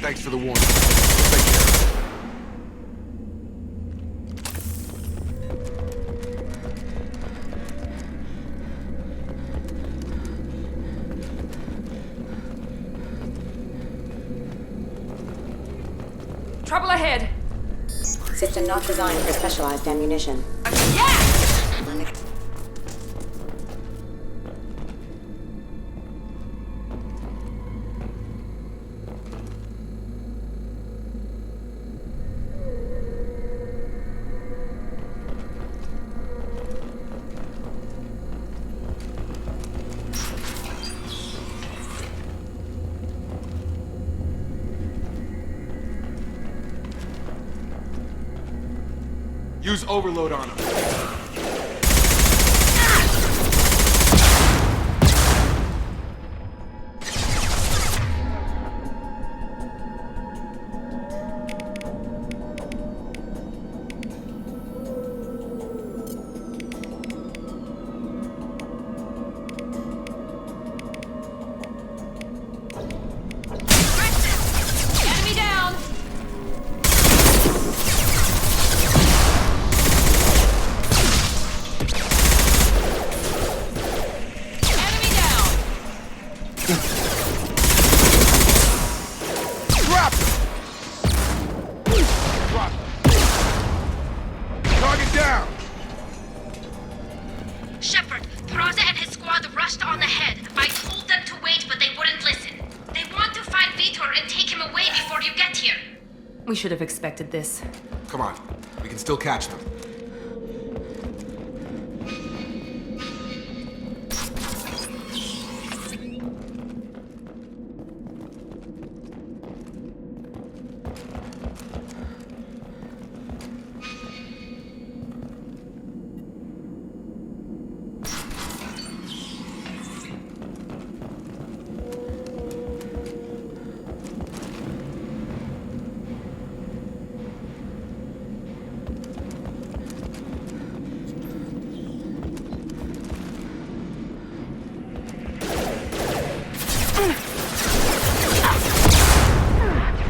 Thanks for the warning. Take care. Trouble ahead. System not designed for specialized ammunition. Yeah! Use overload on him. Enemy down! Enemy down! Drop him! Drop him. Target down! Shepard, Peraza and his squad rushed on ahead. I told them to wait, but they wouldn't listen. They want to find Vitor and take him away before you get here. We should have expected this. Come on. We can still catch them.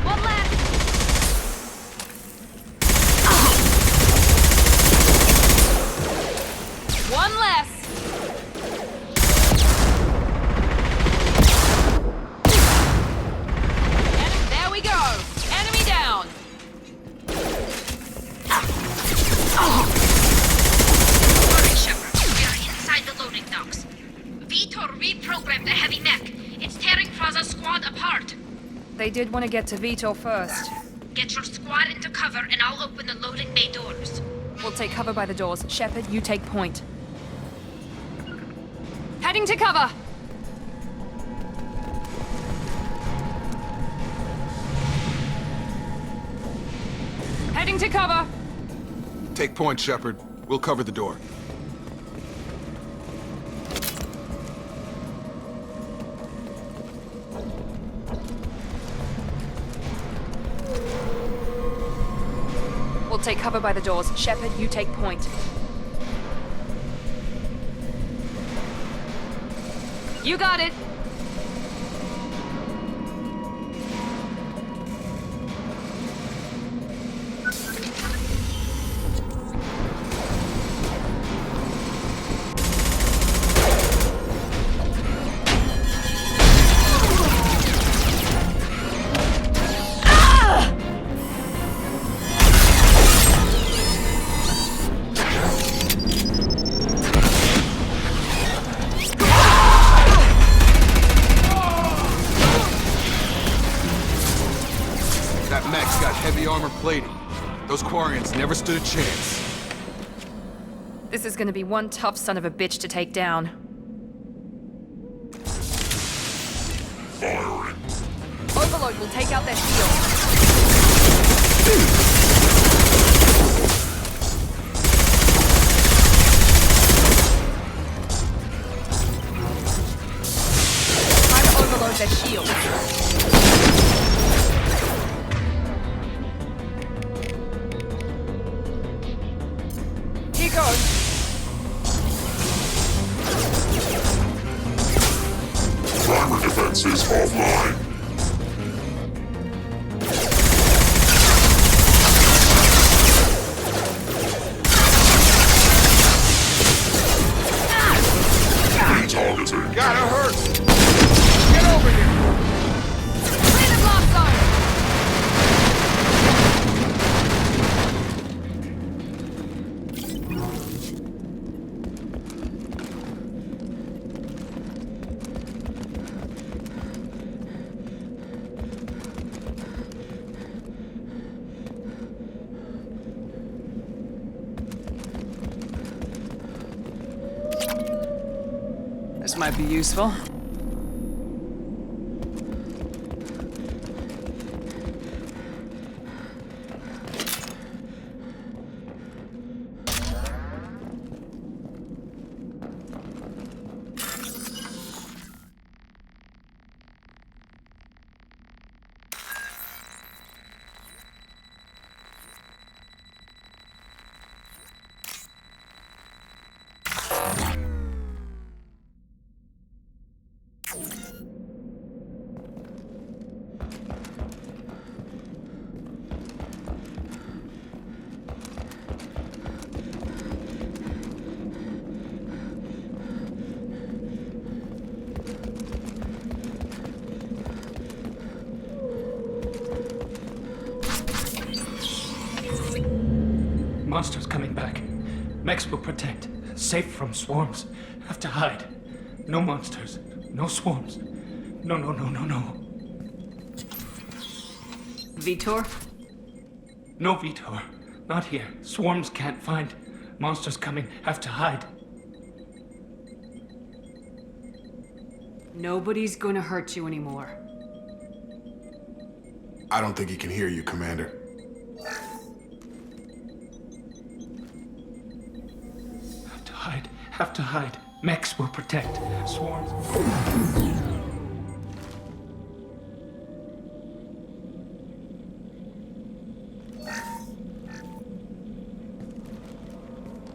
One left! One less! There we go! Enemy down! Hurry, Shepard. We are inside the loading docks. Vitor reprogrammed the heavy mech. It's tearing Peraza's squad apart. They did want to get to Vito first. Get your squad into cover and I'll open the loading bay doors. We'll take cover by the doors. Shepard, you take point. Heading to cover! Heading to cover! Take point, Shepard. We'll cover the door. We'll take cover by the doors. Shepard, you take point. You got it! That mech's got heavy armor plating. Those Quarians never stood a chance. This is gonna be one tough son of a bitch to take down. Overload will take out their shield. Try to overload their shield. Here goes. Armor defenses offline. might be useful. Monsters coming back. Mechs will protect. Safe from swarms. Have to hide. No monsters. No swarms. No. Vitor? No Vitor. Not here. Swarms can't find. Monsters coming. Have to hide. Nobody's gonna hurt you anymore. I don't think he can hear you, Commander. Have to hide. Mechs will protect. Swarms.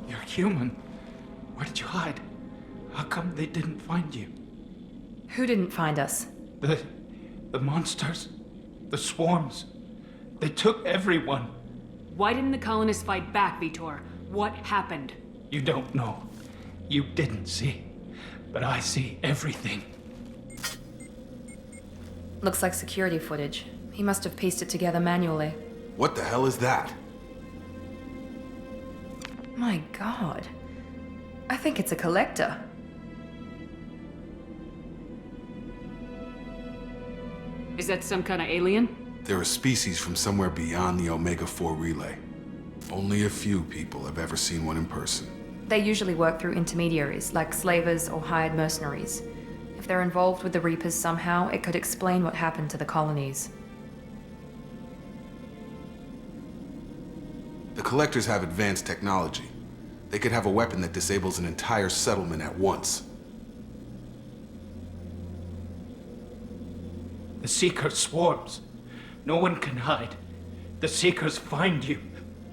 You're human. Where did you hide? How come they didn't find you? Who didn't find us? The monsters. The swarms. They took everyone. Why didn't the colonists fight back, Vitor? What happened? You don't know. You didn't see. But I see everything. Looks like security footage. He must have pieced it together manually. What the hell is that? My god. I think it's a collector. Is that some kind of alien? They're a species from somewhere beyond the Omega-4 relay. Only a few people have ever seen one in person. They usually work through intermediaries, like slavers or hired mercenaries. If they're involved with the Reapers somehow, it could explain what happened to the colonies. The Collectors have advanced technology. They could have a weapon that disables an entire settlement at once. The Seeker swarms. No one can hide. The Seekers find you,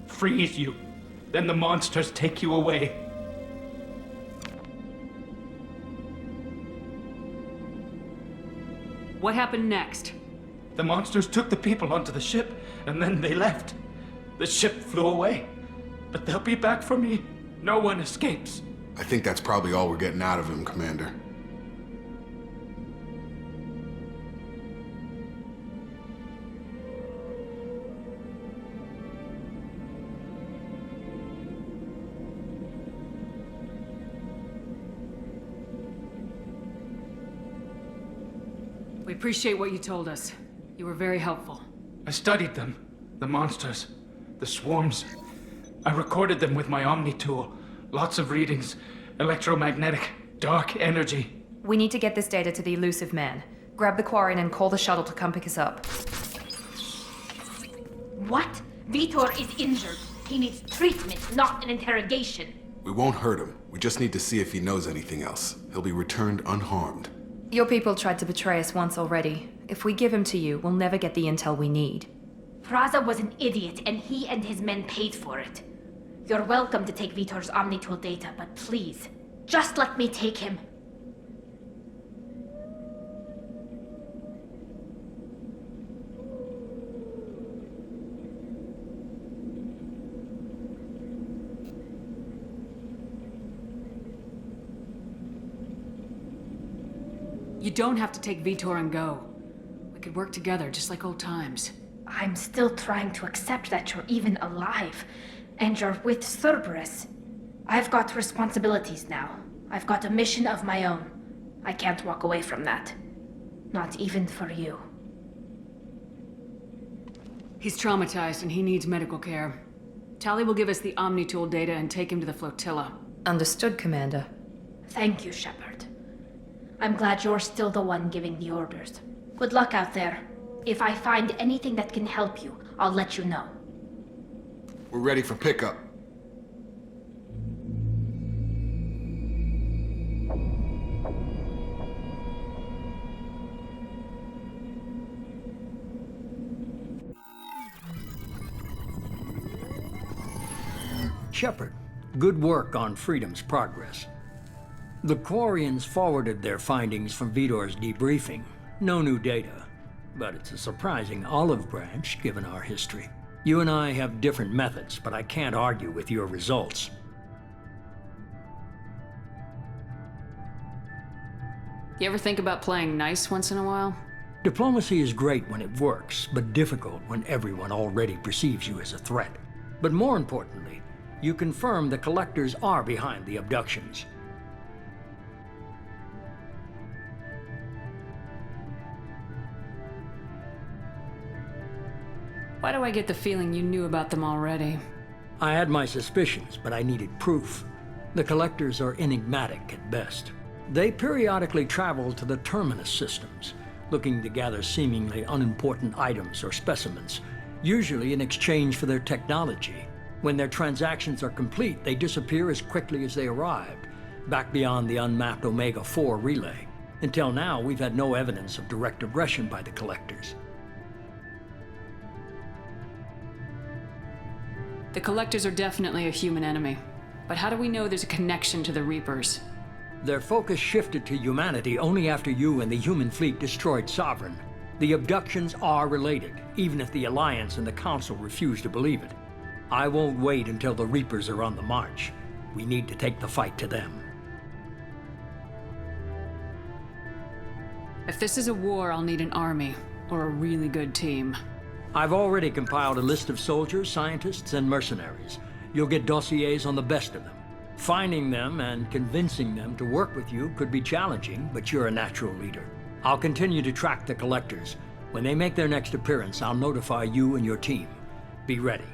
freeze you, then the monsters take you away. What happened next? The monsters took the people onto the ship, and then they left. The ship flew away. But they'll be back for me. No one escapes. I think that's probably all we're getting out of him, Commander. We appreciate what you told us. You were very helpful. I studied them. The monsters. The swarms. I recorded them with my Omni tool. Lots of readings. Electromagnetic. Dark energy. We need to get this data to the Elusive Man. Grab the Quarian and call the shuttle to come pick us up. What? Vitor is injured. He needs treatment, not an interrogation. We won't hurt him. We just need to see if he knows anything else. He'll be returned unharmed. Your people tried to betray us once already. If we give him to you, we'll never get the intel we need. Praza was an idiot, and he and his men paid for it. You're welcome to take Vitor's Omnitool data, but please, just let me take him. You don't have to take Vitor and go. We could work together, just like old times. I'm still trying to accept that you're even alive, and you're with Cerberus. I've got responsibilities now. I've got a mission of my own. I can't walk away from that. Not even for you. He's traumatized and he needs medical care. Tali will give us the Omnitool data and take him to the flotilla. Understood, Commander. Thank you, Shepard. I'm glad you're still the one giving the orders. Good luck out there. If I find anything that can help you, I'll let you know. We're ready for pickup. Shepard, good work on Freedom's progress. The Quarians forwarded their findings from Vidor's debriefing. No new data, but it's a surprising olive branch given our history. You and I have different methods, but I can't argue with your results. You ever think about playing nice once in a while? Diplomacy is great when it works, but difficult when everyone already perceives you as a threat. But more importantly, you confirm the Collectors are behind the abductions. Why do I get the feeling you knew about them already? I had my suspicions, but I needed proof. The Collectors are enigmatic at best. They periodically travel to the Terminus systems, looking to gather seemingly unimportant items or specimens, usually in exchange for their technology. When their transactions are complete, they disappear as quickly as they arrived, back beyond the unmapped Omega-4 relay. Until now, we've had no evidence of direct aggression by the Collectors. The Collectors are definitely a human enemy. But how do we know there's a connection to the Reapers? Their focus shifted to humanity only after you and the human fleet destroyed Sovereign. The abductions are related, even if the Alliance and the Council refuse to believe it. I won't wait until the Reapers are on the march. We need to take the fight to them. If this is a war, I'll need an army, or a really good team. I've already compiled a list of soldiers, scientists, and mercenaries. You'll get dossiers on the best of them. Finding them and convincing them to work with you could be challenging, but you're a natural leader. I'll continue to track the Collectors. When they make their next appearance, I'll notify you and your team. Be ready.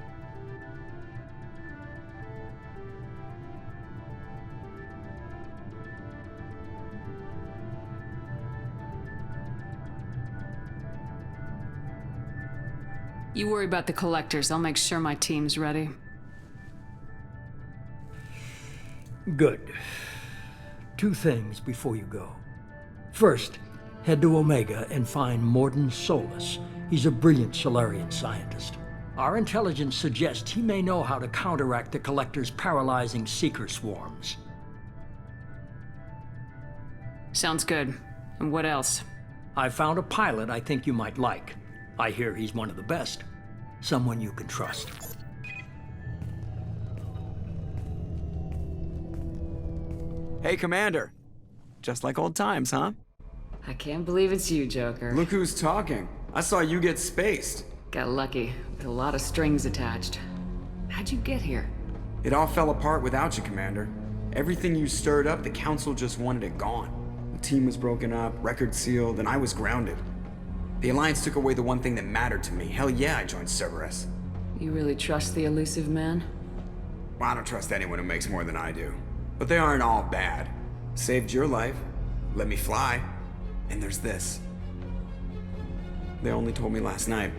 You worry about the Collectors. I'll make sure my team's ready. Good. Two things before you go. First, head to Omega and find Mordin Solus. He's a brilliant Solarian scientist. Our intelligence suggests he may know how to counteract the Collectors' paralyzing Seeker swarms. Sounds good. And what else? I found a pilot I think you might like. I hear he's one of the best. Someone you can trust. Hey, Commander. Just like old times, huh? I can't believe it's you, Joker. Look who's talking. I saw you get spaced. Got lucky, with a lot of strings attached. How'd you get here? It all fell apart without you, Commander. Everything you stirred up, the Council just wanted it gone. The team was broken up, record sealed, and I was grounded. The Alliance took away the one thing that mattered to me. Hell yeah, I joined Cerberus. You really trust the elusive man? Well, I don't trust anyone who makes more than I do. But they aren't all bad. Saved your life, let me fly, and there's this. They only told me last night.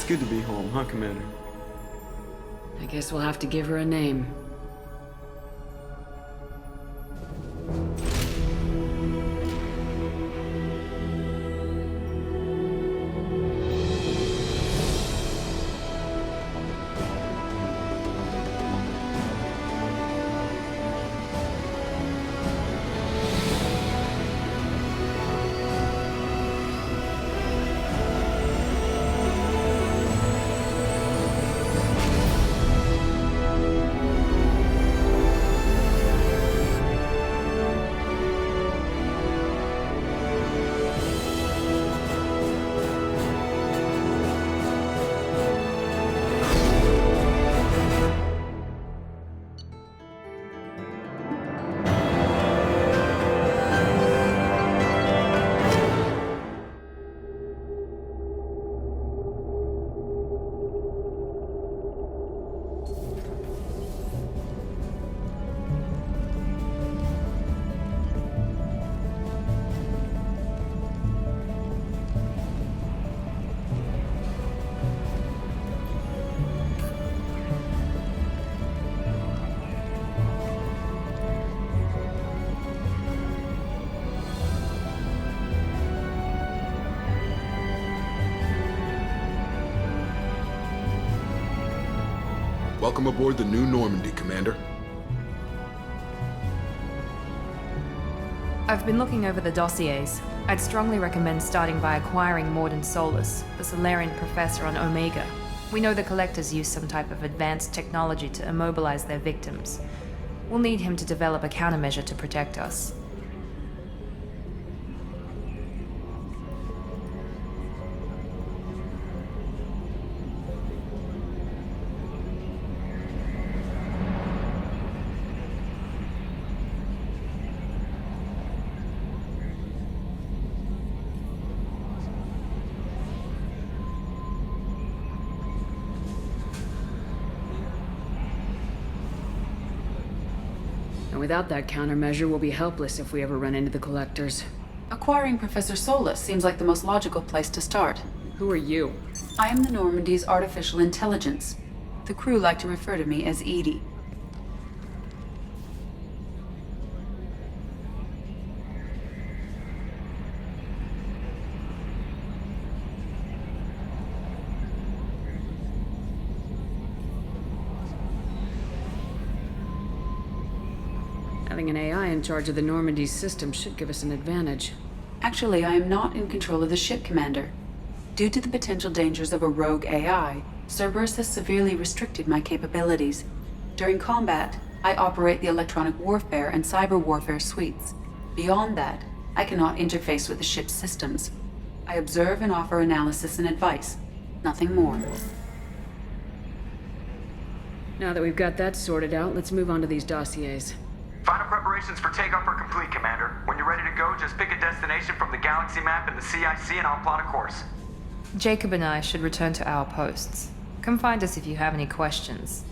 Good to be home, huh, Commander? I guess we'll have to give her a name. Welcome aboard the New Normandy, Commander. I've been looking over the dossiers. I'd strongly recommend starting by acquiring Mordin Solus, the Solarian professor on Omega. We know the Collectors use some type of advanced technology to immobilize their victims. We'll need him to develop a countermeasure to protect us. And without that countermeasure, we'll be helpless if we ever run into the Collectors. Acquiring Professor Solus seems like the most logical place to start. Who are you? I am the Normandy's artificial intelligence. The crew like to refer to me as Edie. Having an AI in charge of the Normandy's system should give us an advantage. Actually, I am not in control of the ship, Commander. Due to the potential dangers of a rogue AI, Cerberus has severely restricted my capabilities. During combat, I operate the electronic warfare and cyber warfare suites. Beyond that, I cannot interface with the ship's systems. I observe and offer analysis and advice. Nothing more. Now that we've got that sorted out, let's move on to these dossiers. Final preparations for takeoff are complete, Commander. When you're ready to go, just pick a destination from the galaxy map and the CIC and I'll plot a course. Jacob and I should return to our posts. Come find us if you have any questions.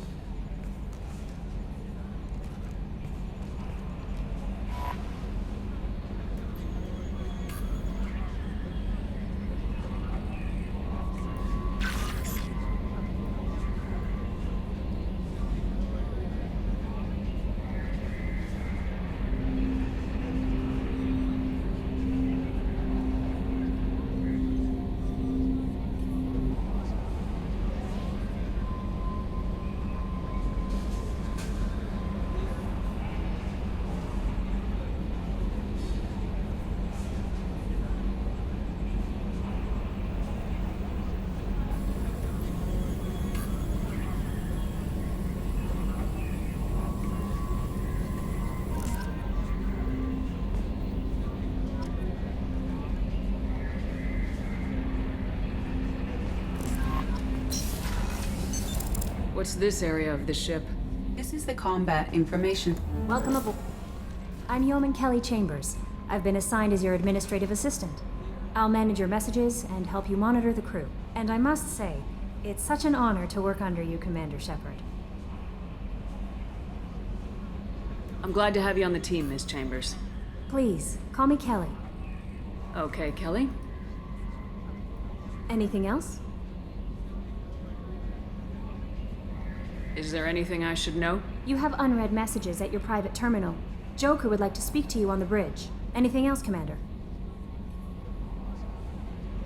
What's this area of the ship? This is the combat information. Welcome aboard. I'm Yeoman Kelly Chambers. I've been assigned as your administrative assistant. I'll manage your messages and help you monitor the crew. And I must say, it's such an honor to work under you, Commander Shepard. I'm glad to have you on the team, Miss Chambers. Please, call me Kelly. Okay, Kelly. Anything else? Is there anything I should know? You have unread messages at your private terminal. Joker would like to speak to you on the bridge. Anything else, Commander?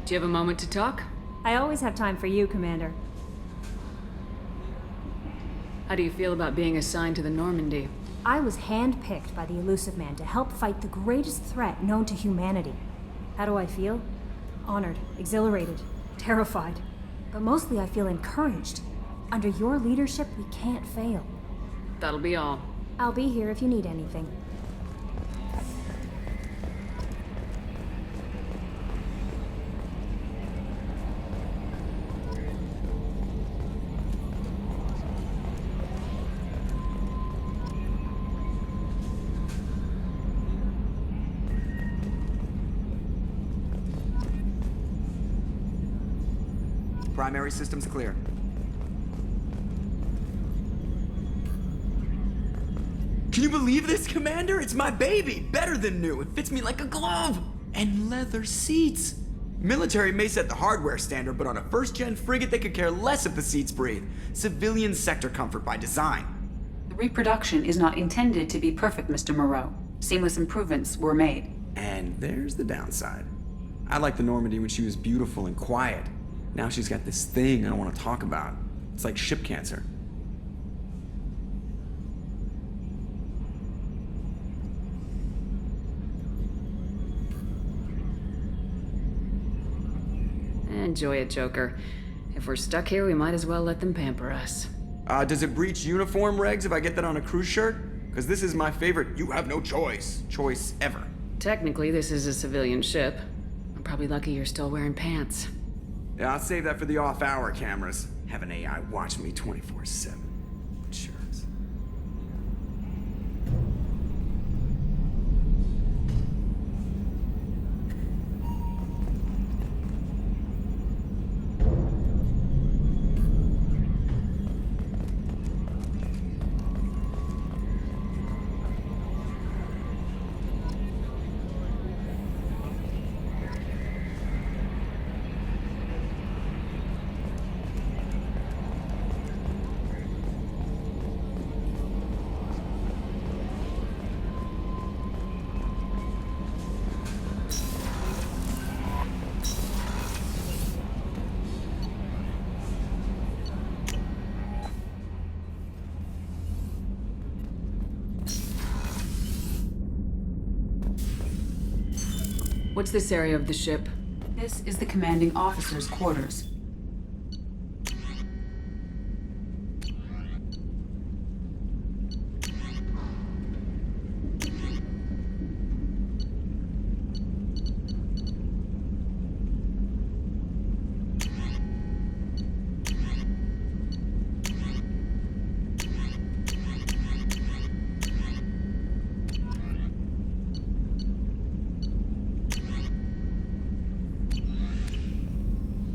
Do you have a moment to talk? I always have time for you, Commander. How do you feel about being assigned to the Normandy? I was handpicked by the Illusive Man to help fight the greatest threat known to humanity. How do I feel? Honored, exhilarated, terrified. But mostly I feel encouraged. Under your leadership, we can't fail. That'll be all. I'll be here if you need anything. Primary systems clear. Can you believe this, Commander? It's my baby! Better than new. It fits me like a glove! And leather seats! Military may set the hardware standard, but on a first-gen frigate, they could care less if the seats breathe. Civilian sector comfort by design. The reproduction is not intended to be perfect, Mr. Moreau. Seamless improvements were made. And there's the downside. I liked the Normandy when she was beautiful and quiet. Now she's got this thing I don't want to talk about. It's like ship cancer. Enjoy it, Joker. If we're stuck here, we might as well let them pamper us. Does it breach uniform regs if I get that on a cruise shirt? Because this is my favorite you have no choice ever. Technically, this is a civilian ship. I'm probably lucky you're still wearing pants. Yeah, I'll save that for the off-hour cameras. Have an AI watch me 24/7. Sure. What's this area of the ship? This is the commanding officer's quarters.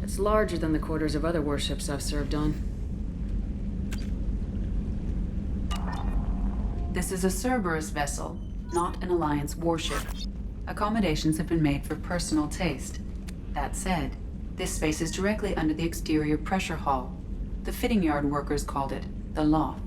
It's larger than the quarters of other warships I've served on. This is a Cerberus vessel, not an Alliance warship. Accommodations have been made for personal taste. That said, this space is directly under the exterior pressure hull. The fitting yard workers called it the loft.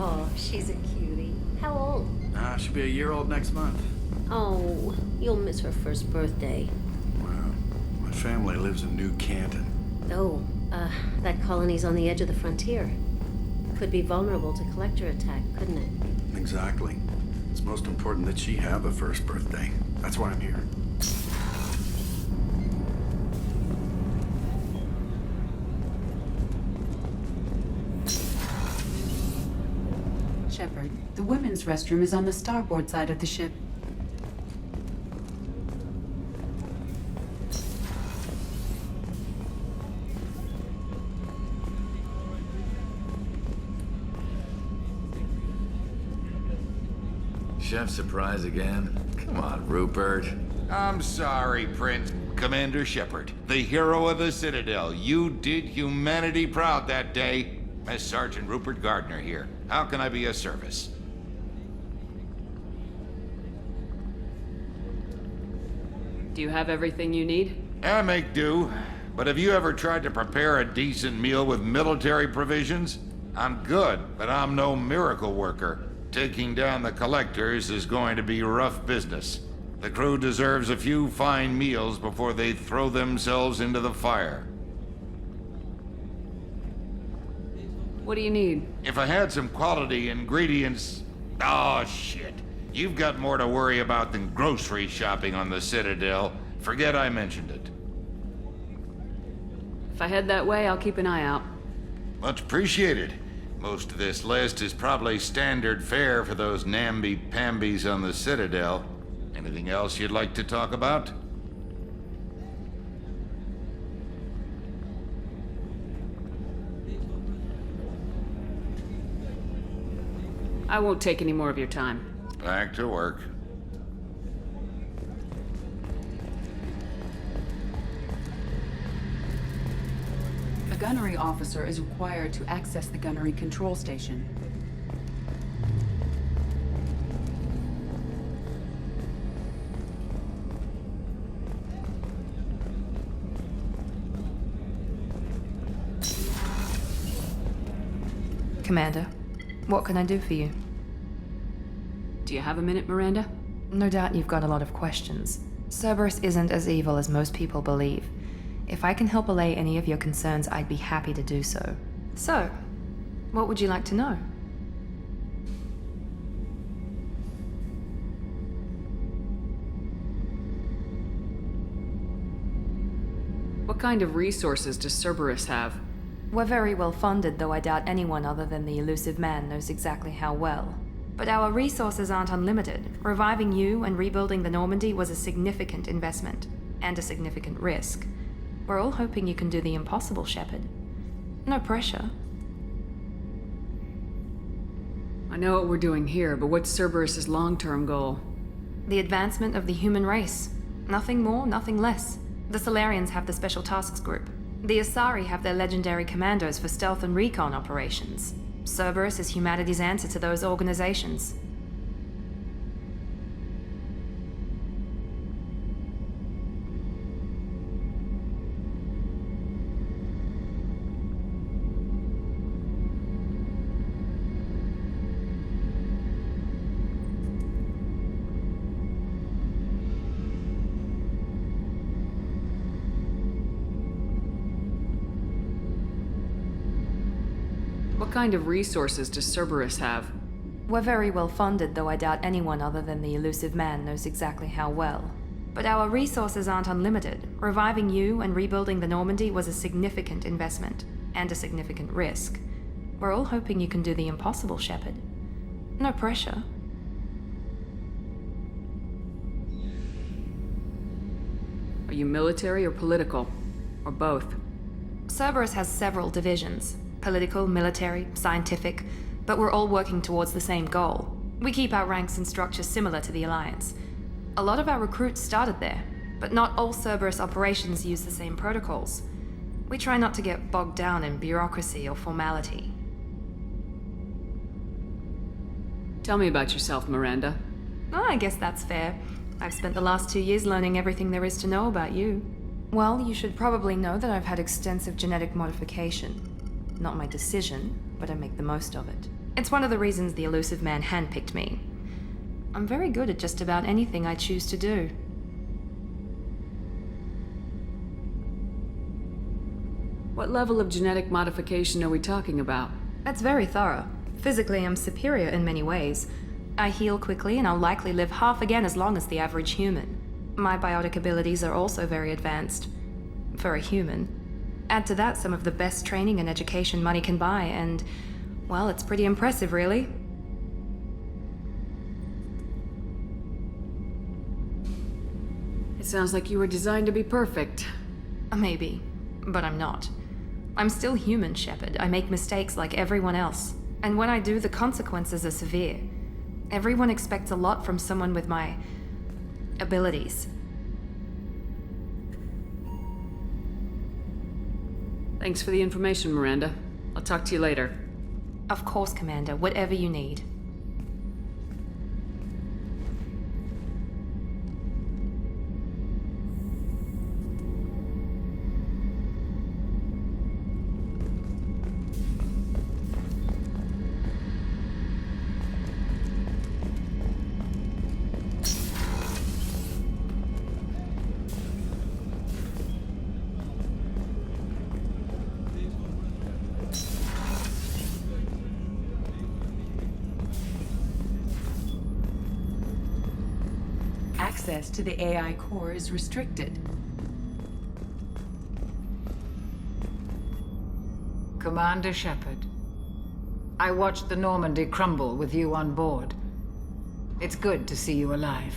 Oh, she's a cutie. How old? She'll be a year old next month. Oh, you'll miss her first birthday. Wow. My family lives in New Canton. Oh, that colony's on the edge of the frontier. Could be vulnerable to collector attack, couldn't it? Exactly. It's most important that she have a first birthday. That's why I'm here. Shepard, the women's restroom is on the starboard side of the ship. Chef surprise again? Come on, Rupert. I'm sorry, Prince. Commander Shepard, the hero of the Citadel. You did humanity proud that day. As Sergeant Rupert Gardner here. How can I be of service? Do you have everything you need? I make do. But have you ever tried to prepare a decent meal with military provisions? I'm good, but I'm no miracle worker. Taking down the collectors is going to be rough business. The crew deserves a few fine meals before they throw themselves into the fire. What do you need? If I had some quality ingredients... Oh, shit. You've got more to worry about than grocery shopping on the Citadel. Forget I mentioned it. If I head that way, I'll keep an eye out. Much appreciated. Most of this list is probably standard fare for those namby-pambies on the Citadel. Anything else you'd like to talk about? I won't take any more of your time. Back to work. A gunnery officer is required to access the gunnery control station. Commander, what can I do for you? Do you have a minute, Miranda? No doubt you've got a lot of questions. Cerberus isn't as evil as most people believe. If I can help allay any of your concerns, I'd be happy to do so. So, what would you like to know? What kind of resources does Cerberus have? We're very well funded, though I doubt anyone other than the elusive man knows exactly how well. But our resources aren't unlimited. Reviving you and rebuilding the Normandy was a significant investment, and a significant risk. We're all hoping you can do the impossible, Shepard. No pressure. I know what we're doing here, but what's Cerberus's long-term goal? The advancement of the human race. Nothing more, nothing less. The Solarians have the Special Tasks Group. The Asari have their legendary commandos for stealth and recon operations. Cerberus is humanity's answer to those organizations. What kind of resources does Cerberus have? We're very well funded, though I doubt anyone other than the elusive man knows exactly how well. But our resources aren't unlimited. Reviving you and rebuilding the Normandy was a significant investment, and a significant risk. We're all hoping you can do the impossible, Shepard. No pressure. Are you military or political? Or both? Cerberus has several divisions. Political, military, scientific, but we're all working towards the same goal. We keep our ranks and structure similar to the Alliance. A lot of our recruits started there, but not all Cerberus operations use the same protocols. We try not to get bogged down in bureaucracy or formality. Tell me about yourself, Miranda. Oh, I guess that's fair. I've spent the last 2 years learning everything there is to know about you. Well, you should probably know that I've had extensive genetic modification. Not my decision, but I make the most of it. It's one of the reasons the elusive man handpicked me. I'm very good at just about anything I choose to do. What level of genetic modification are we talking about? That's very thorough. Physically, I'm superior in many ways. I heal quickly, and I'll likely live half again as long as the average human. My biotic abilities are also very advanced. For a human. Add to that some of the best training and education money can buy, and, well, it's pretty impressive, really. It sounds like you were designed to be perfect. Maybe, but I'm not. I'm still human, Shepard. I make mistakes like everyone else. And when I do, the consequences are severe. Everyone expects a lot from someone with my abilities. Thanks for the information, Miranda. I'll talk to you later. Of course, Commander. Whatever you need. access to the AI core is restricted. Commander Shepard, I watched the Normandy crumble with you on board. It's good to see you alive.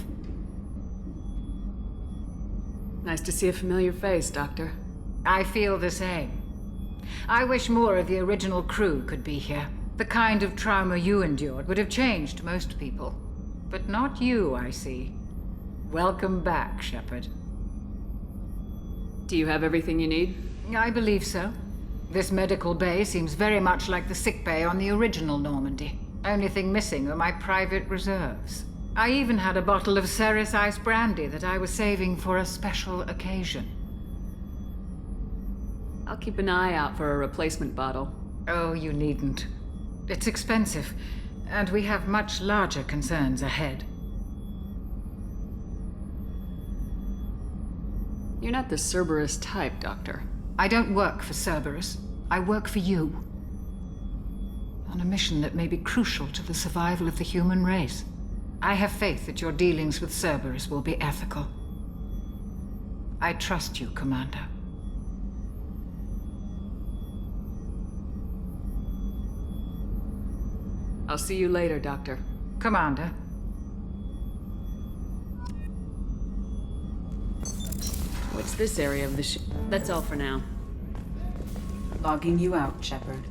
Nice to see a familiar face, Doctor. I feel the same. I wish more of the original crew could be here. The kind of trauma you endured would have changed most people. But not you, I see. Welcome back, Shepard. Do you have everything you need? I believe so. This medical bay seems very much like the sick bay on the original Normandy. Only thing missing are my private reserves. I even had a bottle of Ceres Ice brandy that I was saving for a special occasion. I'll keep an eye out for a replacement bottle. Oh, you needn't. It's expensive, and we have much larger concerns ahead. You're not the Cerberus type, Doctor. I don't work for Cerberus. I work for you. On a mission that may be crucial to the survival of the human race. I have faith that your dealings with Cerberus will be ethical. I trust you, Commander. I'll see you later, Doctor. Commander. What's this area of the ship? That's all for now. Logging you out, Shepard.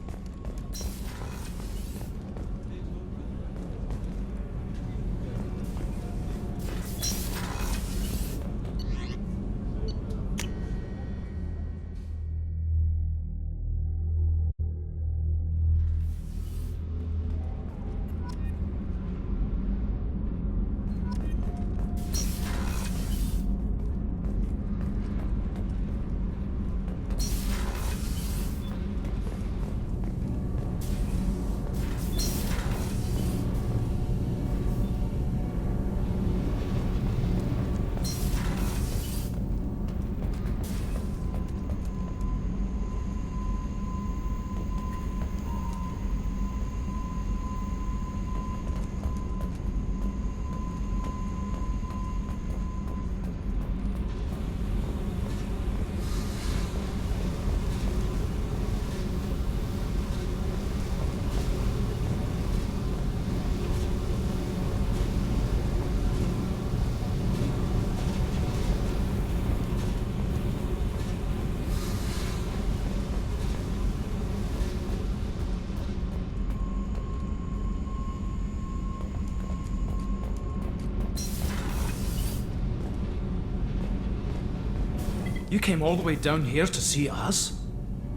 You came all the way down here to see us?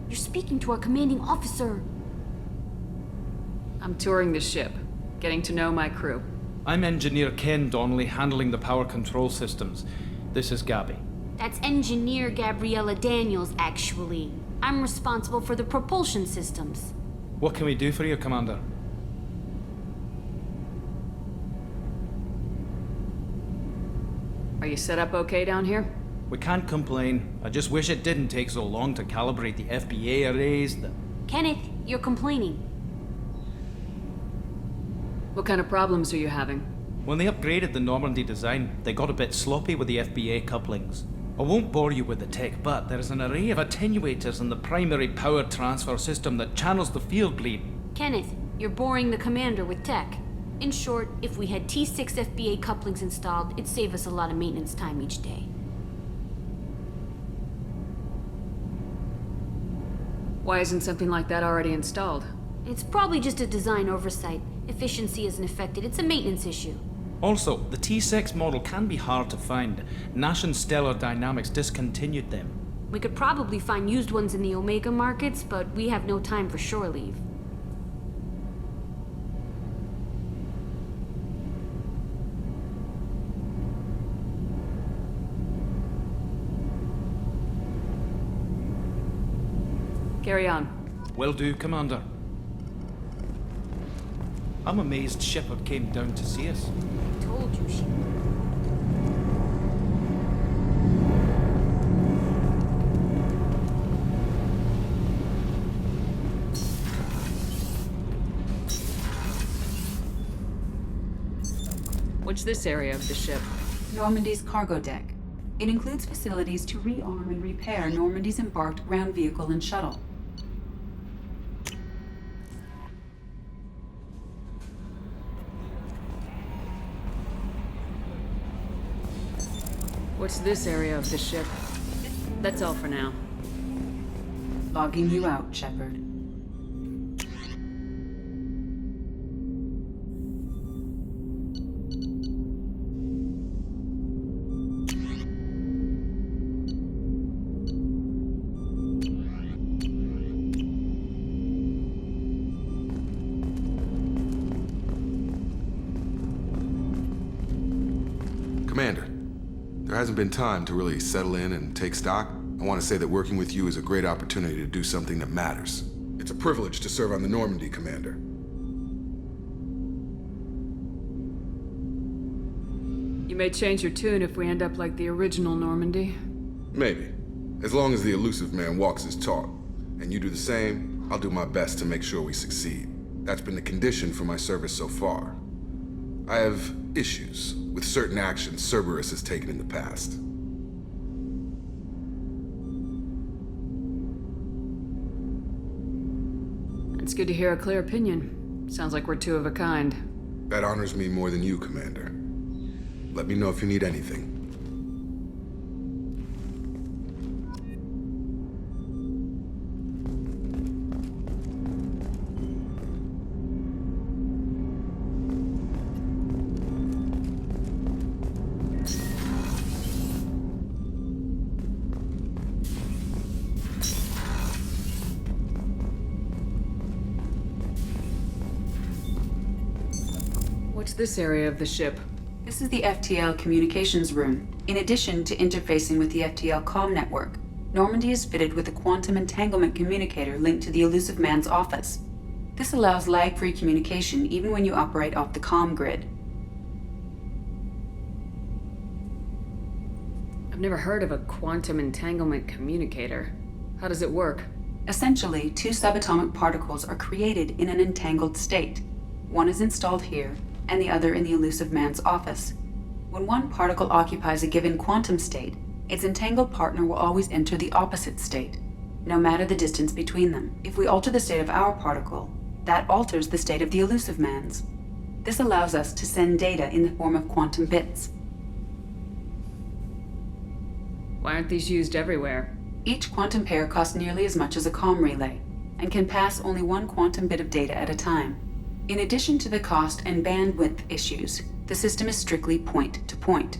You're speaking to our commanding officer. I'm touring the ship, getting to know my crew. I'm Engineer Ken Donnelly, handling the power control systems. This is Gabby. That's Engineer Gabriella Daniels, actually. I'm responsible for the propulsion systems. What can we do for you, Commander? Are you set up okay down here? We can't complain. I just wish it didn't take so long to calibrate the FBA arrays. Kenneth, you're complaining. What kind of problems are you having? When they upgraded the Normandy design, they got a bit sloppy with the FBA couplings. I won't bore you with the tech, but there's an array of attenuators in the primary power transfer system that channels the field bleed. Kenneth, you're boring the commander with tech. In short, if we had T6 FBA couplings installed, it'd save us a lot of maintenance time each day. Why isn't something like that already installed? It's probably just a design oversight. Efficiency isn't affected. It's a maintenance issue. Also, the T6 model can be hard to find. Nash and Stellar Dynamics discontinued them. We could probably find used ones in the Omega markets, but we have no time for shore leave. Carry on. Will do, Commander. I'm amazed Shepard came down to see us. I told you she... What's this area of the ship? Normandy's cargo deck. It includes facilities to rearm and repair Normandy's embarked ground vehicle and shuttle. What's this area of the ship? That's all for now. Logging you out, Shepard. Commander, there hasn't been time to really settle in and take stock. I want to say that working with you is a great opportunity to do something that matters. It's a privilege to serve on the Normandy, Commander. You may change your tune if we end up like the original Normandy. Maybe. As long as the Elusive Man walks his talk, and you do the same, I'll do my best to make sure we succeed. That's been the condition for my service so far. I have issues with certain actions Cerberus has taken in the past. It's good to hear a clear opinion. Sounds like we're two of a kind. That honors me more than you, Commander. Let me know if you need anything. What's this area of the ship? This is the FTL communications room. In addition to interfacing with the FTL comm network, Normandy is fitted with a quantum entanglement communicator linked to the Elusive Man's office. This allows lag-free communication even when you operate off the comm grid. I've never heard of a quantum entanglement communicator. How does it work? Essentially, two subatomic particles are created in an entangled state. One is installed here, and the other in the Elusive Man's office. When one particle occupies a given quantum state, its entangled partner will always enter the opposite state, no matter the distance between them. If we alter the state of our particle, that alters the state of the Elusive Man's. This allows us to send data in the form of quantum bits. Why aren't these used everywhere? Each quantum pair costs nearly as much as a comm relay, and can pass only one quantum bit of data at a time. In addition to the cost and bandwidth issues, the system is strictly point-to-point.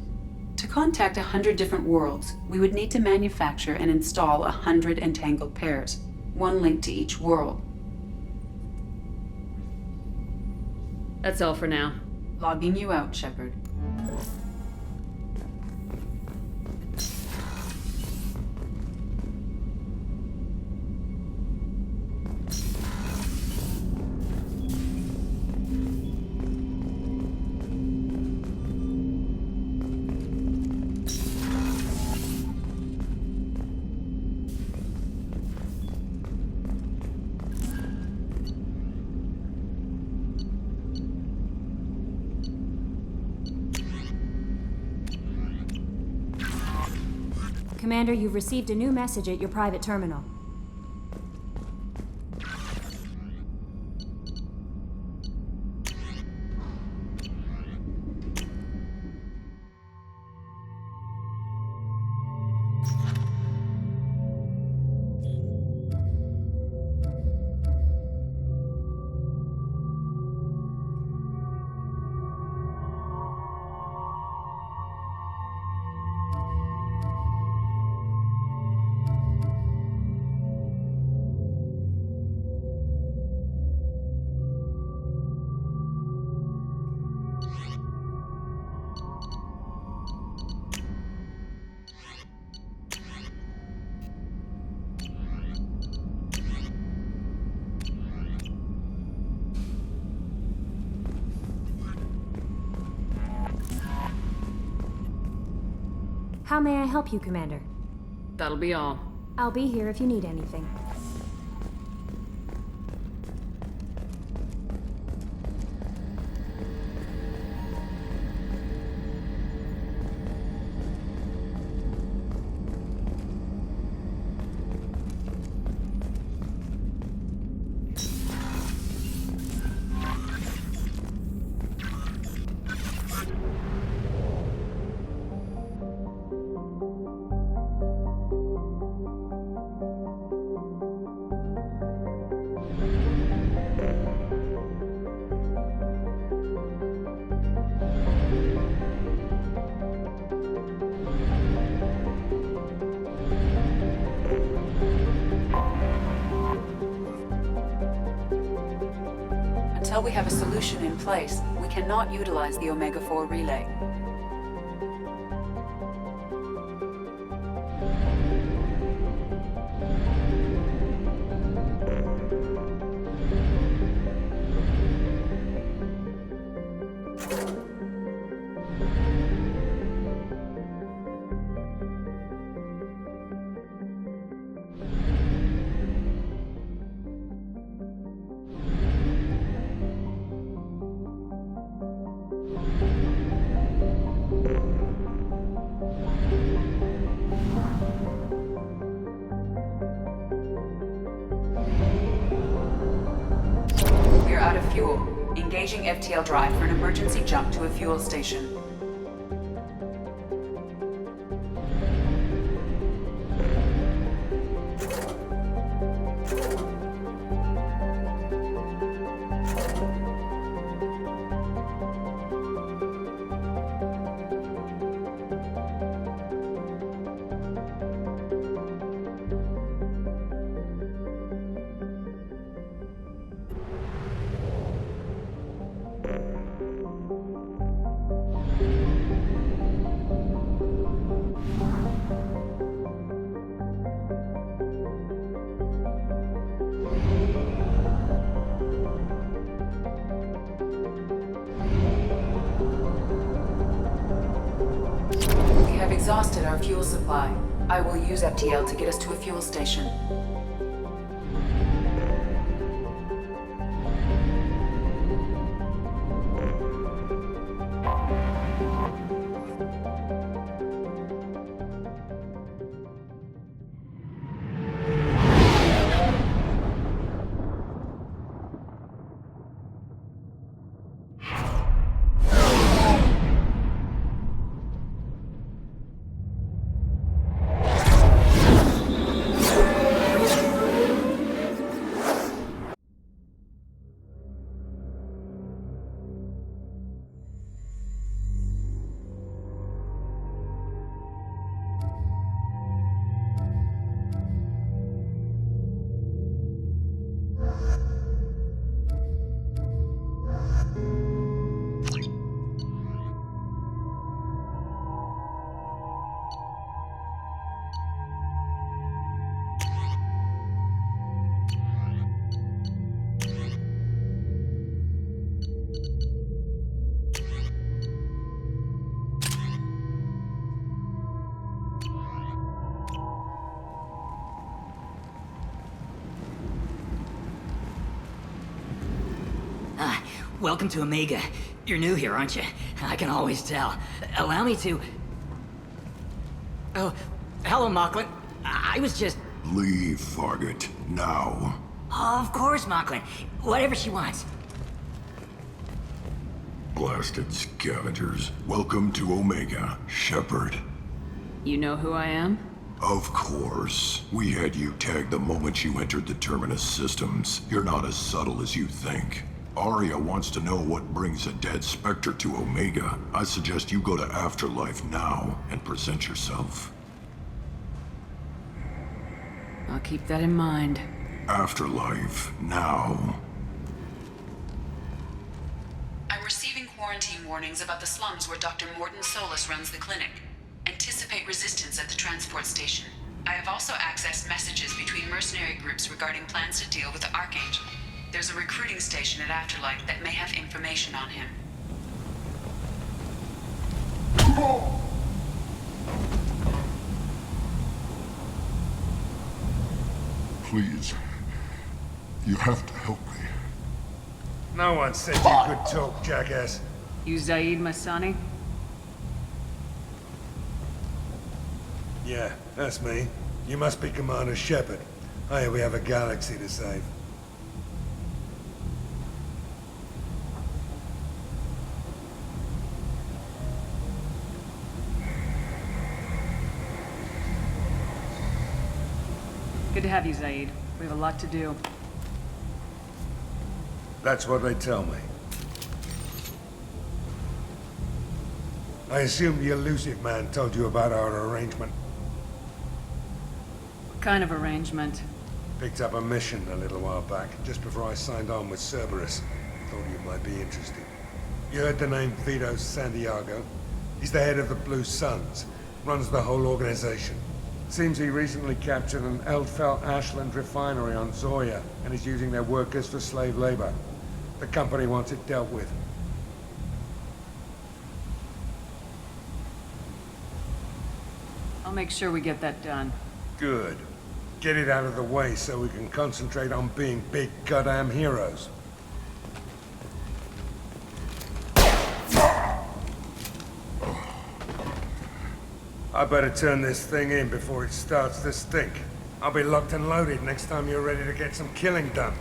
To contact 100 different worlds, we would need to manufacture and install 100 entangled pairs, one linked to each world. That's all for now. Logging you out, Shepard. Commander, you've received a new message at your private terminal. How may I help you, Commander? That'll be all. I'll be here if you need anything. Until we have a solution in place, we cannot utilize the Omega-4 relay. We're out of fuel. Engaging FTL drive for an emergency jump to a fuel station. Exhausted our fuel supply. I will use FTL to get us to a fuel station. Welcome to Omega. You're new here, aren't you? I can always tell. Allow me to... Oh, hello, Mocklin. I was just... Leave, Fargate. Now. Of course, Mocklin. Whatever she wants. Blasted scavengers. Welcome to Omega, Shepard. You know who I am? Of course. We had you tagged the moment you entered the Terminus systems. You're not as subtle as you think. Aria wants to know what brings a dead Spectre to Omega. I suggest you go to Afterlife now and present yourself. I'll keep that in mind. Afterlife now. I'm receiving quarantine warnings about the slums where Dr. Mordin Solus runs the clinic. Anticipate resistance at the transport station. I have also accessed messages between mercenary groups regarding plans to deal with the Archangel. There's a recruiting station at Afterlife that may have information on him. Please. You have to help me. No one said you could talk, jackass. You Zaid Masani? Yeah, that's me. You must be Commander Shepard. Hey, we have a galaxy to save. Good to have you, Zaid. We have a lot to do. That's what they tell me. I assume the Illusive Man told you about our arrangement. What kind of arrangement? Picked up a mission a little while back, just before I signed on with Cerberus. Thought you might be interested. You heard the name Vito Santiago? He's the head of the Blue Suns. Runs the whole organization. Seems he recently captured an Eldfell Ashland refinery on Zoya and is using their workers for slave labor. The company wants it dealt with. I'll make sure we get that done. Good. Get it out of the way so we can concentrate on being big goddamn heroes. I better turn this thing in before it starts to stink. I'll be locked and loaded next time you're ready to get some killing done.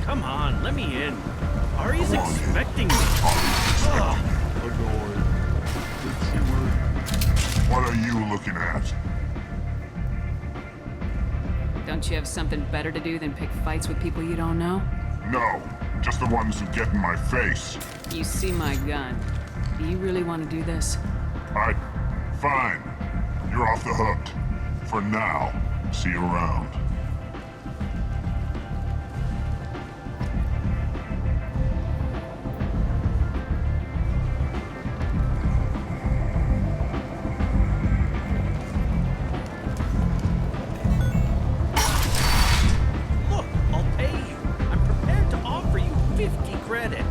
Come on, let me in. Ari's expecting me. What are you looking at? Don't you have something better to do than pick fights with people you don't know? No, just the ones who get in my face. You see my gun. Do you really want to do this? Fine. You're off the hook. For now. See you around. Look, I'll pay you. I'm prepared to offer you 50 credits.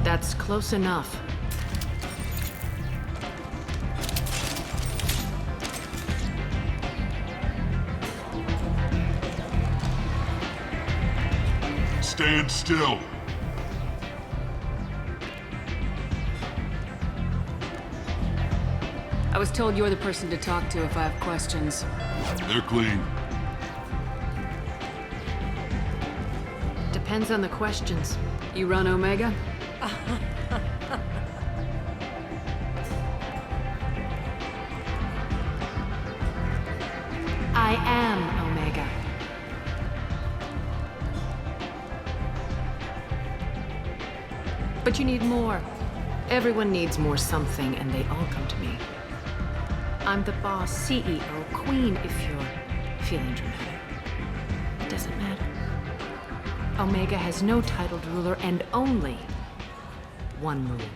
That's close enough. Stand still. I was told you're the person to talk to if I have questions. They're clean. Depends on the questions. You run Omega? But you need more. Everyone needs more something, and they all come to me. I'm the boss, CEO, queen, if you're feeling dramatic. It doesn't matter. Omega has no titled ruler and only one rule.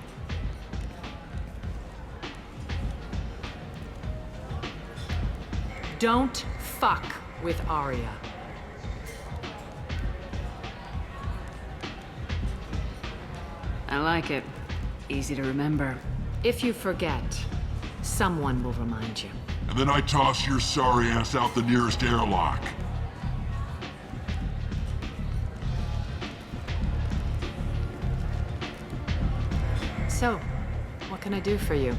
Don't fuck with Arya. I like it. Easy to remember. If you forget, someone will remind you. And then I toss your sorry ass out the nearest airlock. So, what can I do for you?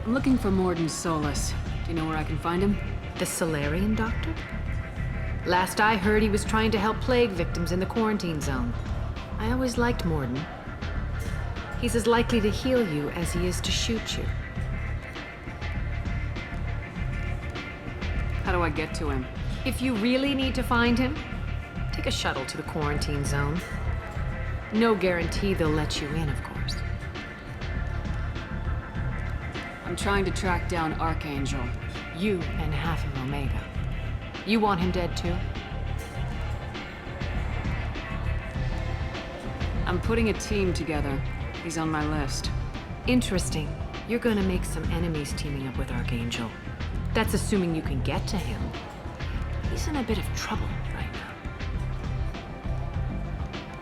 I'm looking for Mordin Solus. Do you know where I can find him? The Salarian doctor? Last I heard, he was trying to help plague victims in the quarantine zone. I always liked Mordin. He's as likely to heal you as he is to shoot you. How do I get to him? If you really need to find him, take a shuttle to the quarantine zone. No guarantee they'll let you in, of course. I'm trying to track down Archangel. You and half of Omega. You want him dead too? I'm putting a team together. He's on my list. Interesting. You're gonna make some enemies teaming up with Archangel. That's assuming you can get to him. He's in a bit of trouble right now.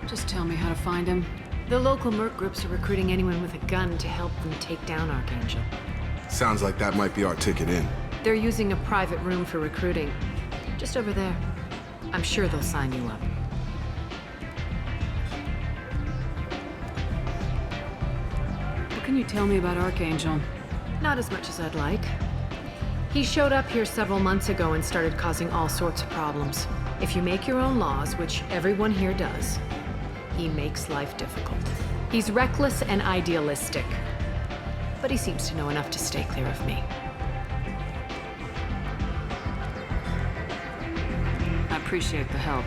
Just tell me how to find him. The local merc groups are recruiting anyone with a gun to help them take down Archangel. Sounds like that might be our ticket in. They're using a private room for recruiting. Just over there. I'm sure they'll sign you up. What can you tell me about Archangel? Not as much as I'd like. He showed up here several months ago and started causing all sorts of problems. If you make your own laws, which everyone here does, he makes life difficult. He's reckless and idealistic, but he seems to know enough to stay clear of me. I appreciate the help.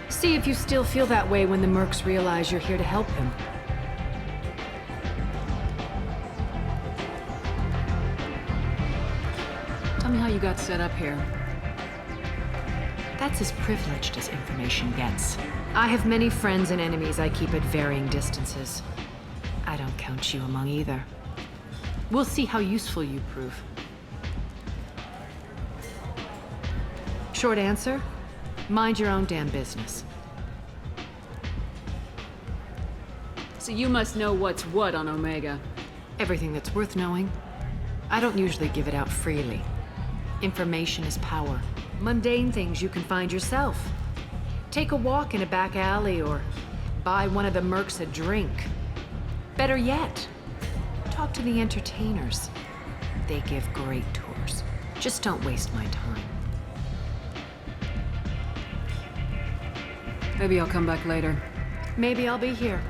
See if you still feel that way when the mercs realize you're here to help him. Tell me how you got set up here. That's as privileged as information gets. I have many friends and enemies I keep at varying distances. I don't count you among either. We'll see how useful you prove. Short answer, mind your own damn business. So you must know what's what on Omega. Everything that's worth knowing. I don't usually give it out freely. Information is power. Mundane things you can find yourself. Take a walk in a back alley or buy one of the mercs a drink. Better yet, talk to the entertainers. They give great tours. Just don't waste my time. Maybe I'll come back later. Maybe I'll be here.